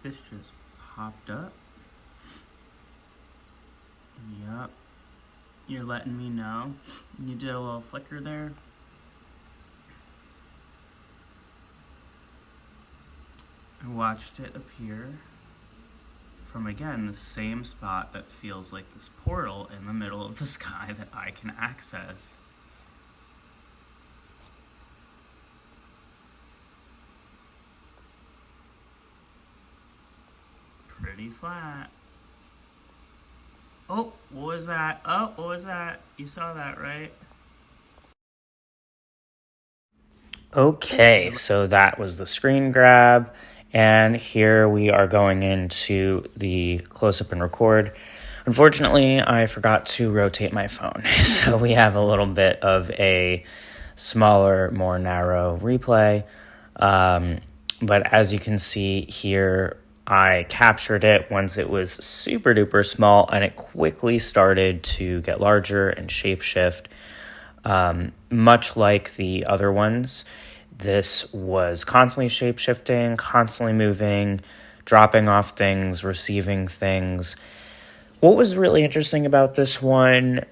This just popped up. Yep. You're letting me know. You did a little flicker there. I watched it appear from, again, the same spot that feels like this portal in the middle of the sky that I can access. Pretty flat. Oh, what was that? Oh, what was that? You saw that, right? Okay, so that was the screen grab, and here we are going into the close-up and record. Unfortunately, I forgot to rotate my phone, so we have a little bit of a smaller, more narrow replay. But as you can see here, I captured it once it was super duper small, and it quickly started to get larger and shapeshift. Much like the other ones, this was constantly shape-shifting, constantly moving, dropping off things, receiving things. What was really interesting about this one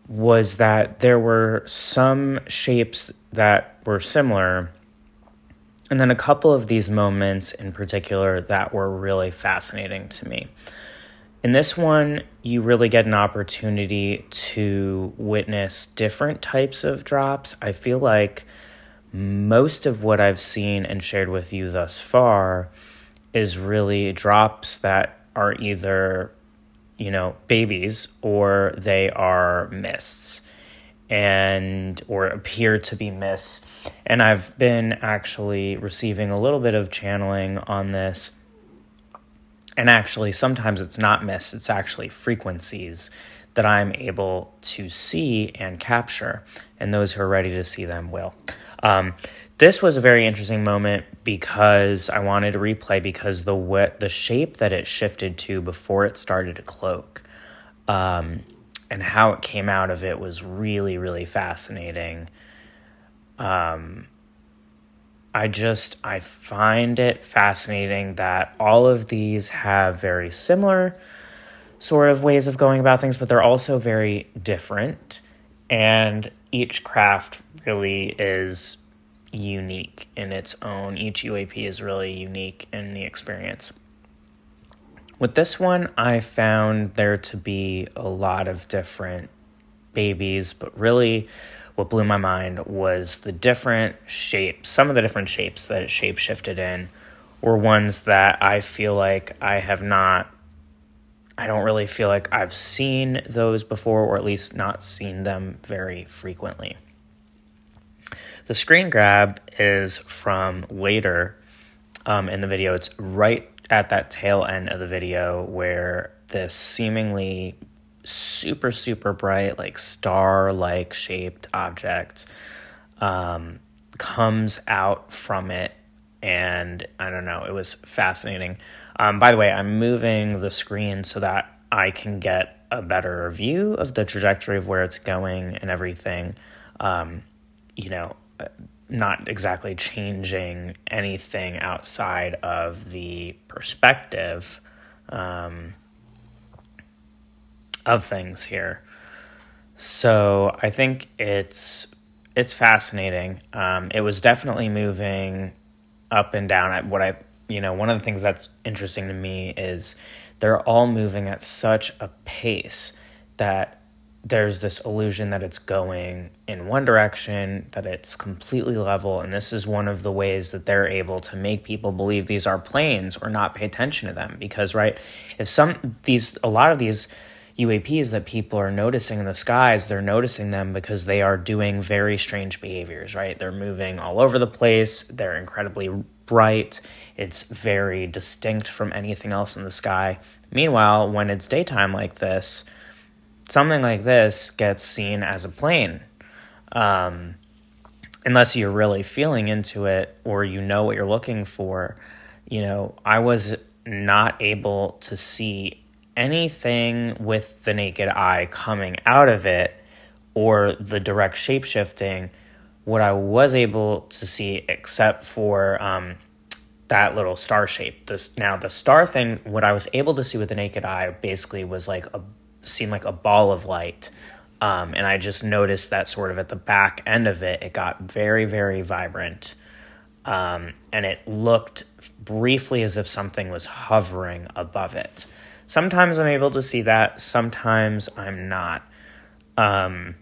was that there were some shapes that were similar, and then a couple of these moments in particular that were really fascinating to me. In this one, you really get an opportunity to witness different types of drops. I feel like most of what I've seen and shared with you thus far is really drops that are either, babies, or they are mists or appear to be mists. And I've been actually receiving a little bit of channeling on this. And actually, sometimes it's not mists, it's actually frequencies that I'm able to see and capture. And those who are ready to see them will. This was a very interesting moment because I wanted to replay because the shape that it shifted to before it started to cloak, and how it came out of it was really, really fascinating. I find it fascinating that all of these have very similar sort of ways of going about things, but they're also very different. And each craft really is unique in its own. Each UAP is really unique in the experience. With this one, I found there to be a lot of different babies, but really what blew my mind was the different shapes. Some of the different shapes that it shape-shifted in were ones that I feel like I don't really feel like I've seen those before, or at least not seen them very frequently. The screen grab is from later in the video. It's right at that tail end of the video where this seemingly super, super bright, like star-like shaped object comes out from it. And I don't know, it was fascinating. By the way, I'm moving the screen so that I can get a better view of the trajectory of where it's going and everything. Not exactly changing anything outside of the perspective of things here. So I think it's fascinating. It was definitely moving up and down. One of the things that's interesting to me is they're all moving at such a pace that there's this illusion that it's going in one direction, that it's completely level, and this is one of the ways that they're able to make people believe these are planes or not pay attention to them. Because, right, a lot of these UAPs that people are noticing in the skies, they're noticing them because they are doing very strange behaviors, right? They're moving all over the place. They're incredibly bright. It's very distinct from anything else in the sky. Meanwhile, when it's daytime like this, something like this gets seen as a plane. Unless you're really feeling into it or you know what you're looking for. I was not able to see anything with the naked eye coming out of it or the direct shape-shifting. What I was able to see, except for that little star shape. Now the star thing, what I was able to see with the naked eye basically was seemed like a ball of light. And I just noticed that sort of at the back end of it, it got very, very vibrant. And it looked briefly as if something was hovering above it. Sometimes I'm able to see that, sometimes I'm not. I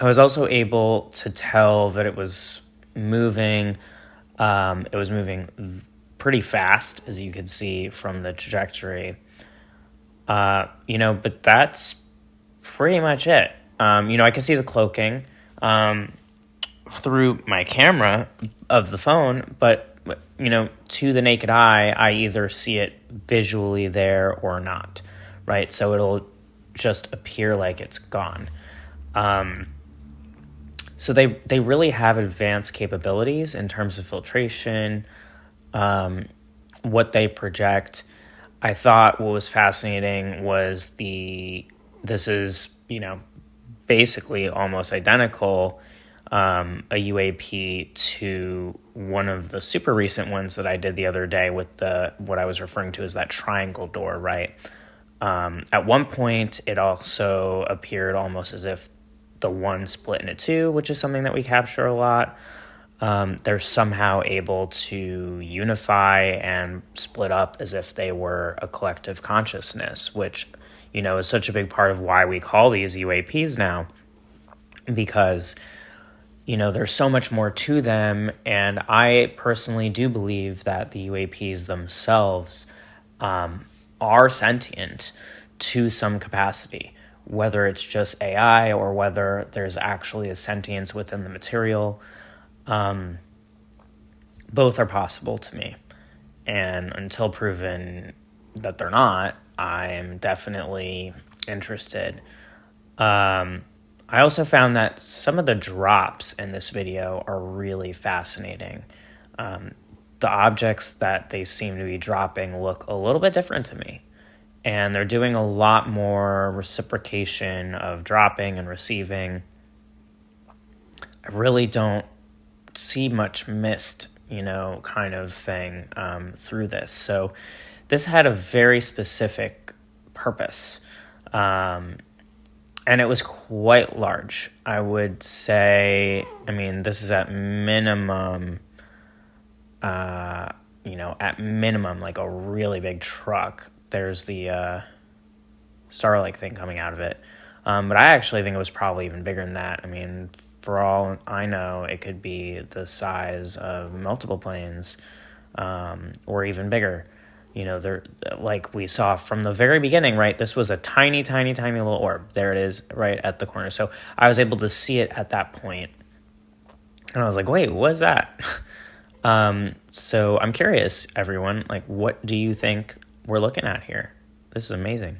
was also able to tell that it was moving. It was moving pretty fast, as you could see from the trajectory. But that's pretty much it. I could see the cloaking through my camera of the phone, but to the naked eye, I either see it visually there or not, right? So it'll just appear like it's gone. So they really have advanced capabilities in terms of filtration, what they project. I thought what was fascinating was this is, basically almost identical, a UAP to one of the super recent ones that I did the other day with what I was referring to as that triangle door, right? At one point, it also appeared almost as if the one split into two, which is something that we capture a lot. They're somehow able to unify and split up as if they were a collective consciousness, which, is such a big part of why we call these UAPs now, because, there's so much more to them. And I personally do believe that the UAPs themselves are sentient to some capacity, whether it's just AI or whether there's actually a sentience within the material. Both are possible to me. And until proven that they're not, I am definitely interested. I also found that some of the drops in this video are really fascinating. The objects that they seem to be dropping look a little bit different to me. And they're doing a lot more reciprocation of dropping and receiving. I really don't see much mist, kind of thing through this. So this had a very specific purpose. And it was quite large. I would say, this is at minimum, like a really big truck. There's the Starlink thing coming out of it. But I actually think it was probably even bigger than that. For all I know, it could be the size of multiple planes, or even bigger. They're, like we saw from the very beginning, right? This was a tiny, tiny, tiny little orb. There it is right at the corner. So I was able to see it at that point. And I was like, wait, what is that? So I'm curious, everyone, what do you think we're looking at here? This is amazing.